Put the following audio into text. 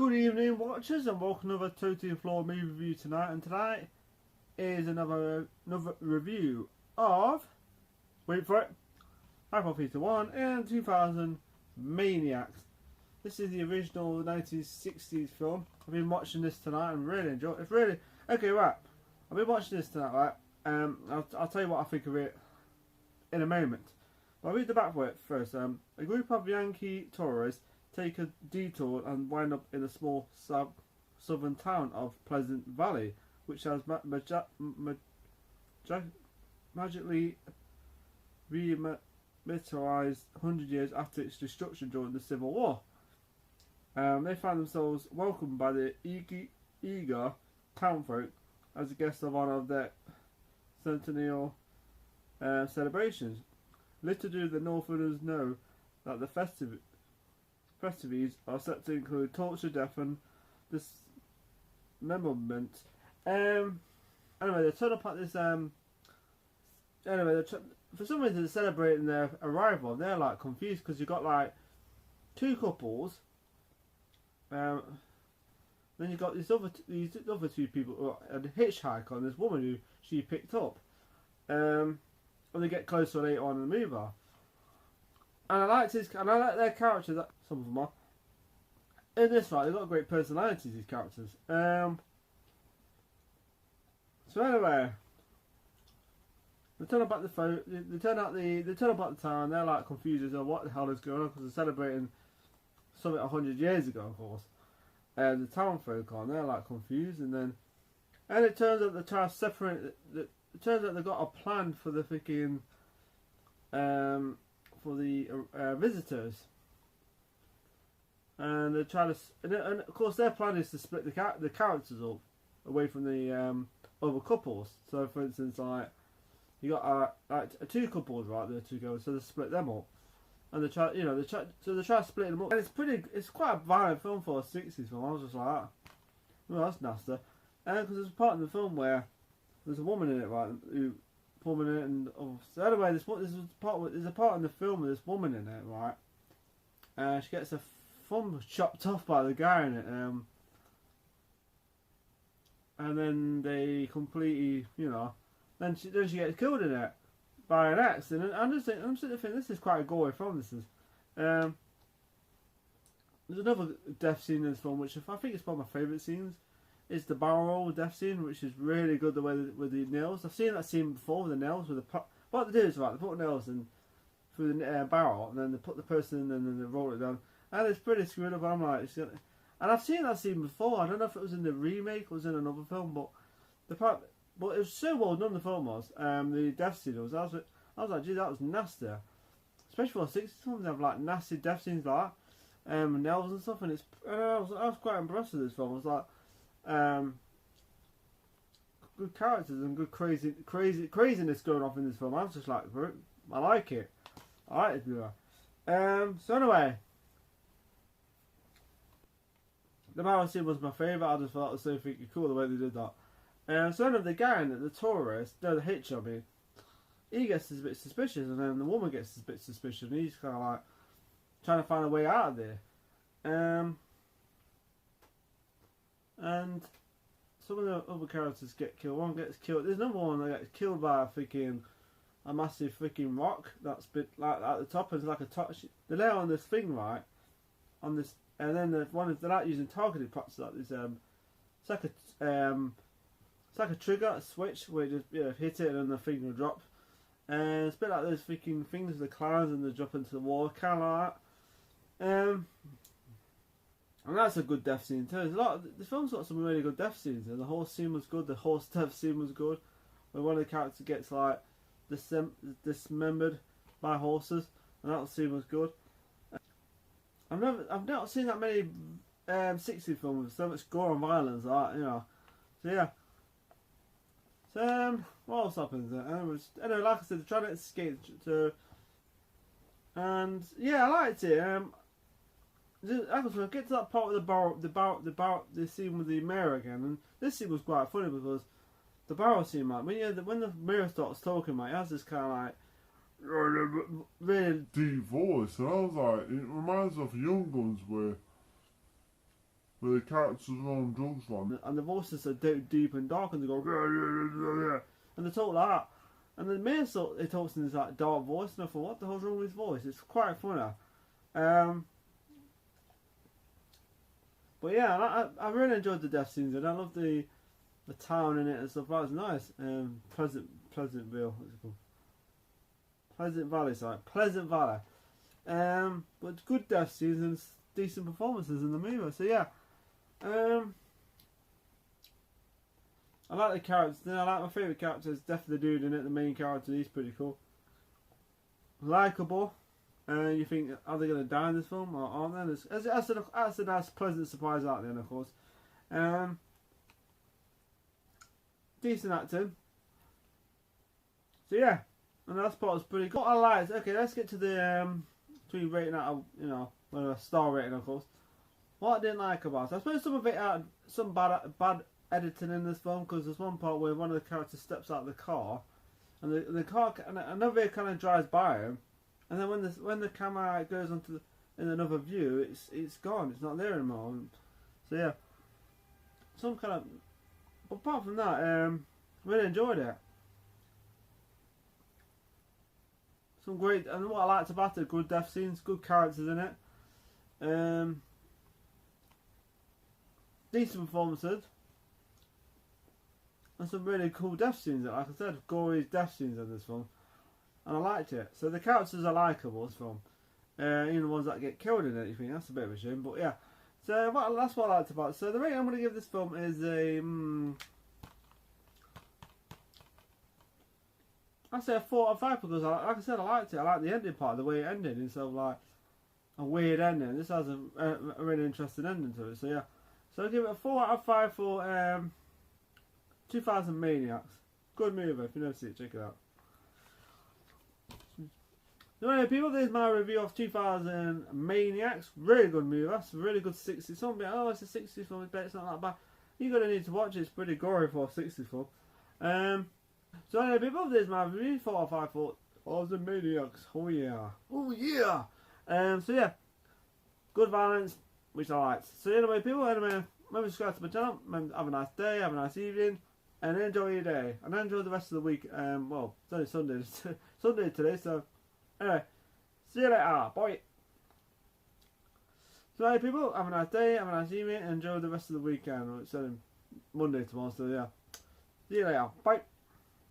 Good evening, watchers, and welcome to another totally flawed movie review tonight. And tonight is another review of, wait for it, Apple Peter 1 and 2000 Maniacs. This is the original 1960s film. I've been watching this tonight and really enjoyed it. It's really okay, right? I've been watching this tonight, right? I'll tell you what I think of it in a moment. But I'll read the back for it first. A group of Yankee tourists take a detour and wind up in a small southern town of Pleasant Valley, which has magically revitalized 100 years after its destruction during the Civil War. They find themselves welcomed by the eager townfolk as a guest of honor of their centennial celebrations. Little do the Northerners know that the festivities are set to include torture, death, and dismemberment. Anyway, they turn up at this. For some reason, they're celebrating their arrival. They're like confused because you've got like two couples. Then you've got these other two people, a hitchhiker and this woman who she picked up. And they get closer later on in the movie. And I like their characters. Some of them are. In this, right, they've got great personalities. These characters. So anyway, they turn up at the phone. They turn up at the town. They're like confused as to what the hell is going on because they're celebrating something 100 years ago, of course. And the town folk are. They're like confused, and it turns out they try to separate. It turns out they've got a plan for the freaking for the visitors, and they try to, and of course their plan is to split the characters up away from the other couples. So, for instance, like you got two couples right there to go, so they split them up, and they try to split them up, and it's quite a violent film for a 60s film. I was just like, well, that's nasty, and because there's a part in the film where there's a woman in it, right, who. Woman in it, and so anyway, there's a part in the film with this woman in it, right? She gets her thumb chopped off by the guy in it, and then they completely, then she gets killed in it by an accident. I'm sitting there thinking, this is quite a gory film. This is. There's another death scene in this film, which I think is one of my favourite scenes. Is the barrel roll death scene, which is really good. The way with the nails, I've seen that scene before with the nails. What they do is, right, they put nails in through the barrel, and then they put the person in, and then they roll it down, and it's pretty screwed up. I'm like, and I've seen that scene before. I don't know if it was in the remake or was in another film, but it was so well done. The film was the death scene was. I was like, gee, that was nasty. Especially for 60s films, they have like nasty death scenes like that, nails and stuff, and I was quite impressed with this film. I was like. Good characters and good craziness going off in this film. I was just like, I like it. I like it. So anyway, the barrel scene was my favourite. I just thought it was so freaking cool the way they did that. So anyway, the guy in it, the tourist, the hitcher, he gets a bit suspicious, and then the woman gets a bit suspicious, and he's kind of like trying to find a way out of there. And some of the other characters get killed. One gets killed. There's another one that gets killed by a massive freaking rock that's bit like at the top. It's like a top. They lay on this thing, right? On this, and then they're not using targeted practice like this. It's like a trigger, a switch where you just hit it and then the thing will drop. And it's a bit like those freaking things, the clowns, and they drop into the water, kind of like that. And that's a good death scene too. The film's got some really good death scenes, and the horse scene was good. The horse death scene was good, where one of the characters gets like dismembered by horses, and that scene was good. I've not seen that many 60s films with so much gore and violence, like So yeah. So what else happens? Anyway, like I said, they're trying to escape. And yeah, I liked it. I'll get to that part with the scene with the mirror again, and this scene was quite funny because the barrel scene, man, when the mirror starts talking, mate, it has this kind of like really deep voice, and I was like, it reminds me of Young Guns where where the characters are on drugs, man. And the voices are deep and dark, and they go and they talk like that. And then main sort he talks in this like dark voice, and I thought, what the hell's wrong with his voice? It's quite funny. But yeah, I really enjoyed the death scenes, and I love the town in it and stuff. That was nice. Pleasantville, what's it called? Pleasant Valley, sorry, Pleasant Valley. But good death scenes and decent performances in the movie. So yeah, I like the characters. I like my favourite character is definitely the dude in it. The main character, he's pretty cool, likeable. You think, are they going to die in this film or aren't they? That's a nice, pleasant surprise at the end, of course. Decent acting. So yeah, and that part was pretty good. What I liked, okay, let's get to the between rating out of, you know, a star rating, of course. What I didn't like about it, I suppose some of it had some bad editing in this film, because there's one part where one of the characters steps out of the car, and the car, and another kind of drives by him. And then when the camera goes onto in another view, it's gone. It's not there anymore. So yeah, some kind of. But apart from that, really enjoyed it. Some great, and what I liked about it, good death scenes, good characters in it. Decent performances, and some really cool death scenes. Like I said, gory death scenes in this film. And I liked it. So the characters are likeable, this film. Even the ones that get killed in it, you think that's a bit of a shame. But yeah. So that's what I liked about it. So the rating I'm going to give this film is a... I'd say a 4 out of 5, because like I said, I liked it. I liked the ending part, the way it ended, instead of like a weird ending. This has a really interesting ending to it. So yeah. So I'll give it a 4 out of 5 for 2000 Maniacs. Good movie. If you never see it, check it out. So anyway, people, there's my review of 2000 Maniacs. Really good movie. That's a really good 60s. Some people, oh, it's a 60s film, but it's not that bad. You're going to need to watch it. It's pretty gory for a 60s film. So anyway, people, there's my review. 4 out of 5 for 2000 Maniacs. Oh yeah. Oh yeah. So yeah, good violence, which I liked. So anyway, people, remember to subscribe to my channel. Have a nice day, have a nice evening, and enjoy your day. And enjoy the rest of the week. Well, it's only Sunday. Sunday today, so... Anyway, see you later. Bye. So, hey people, have a nice day, have a nice evening, and enjoy the rest of the weekend. It's Monday tomorrow, so yeah. See you later. Bye.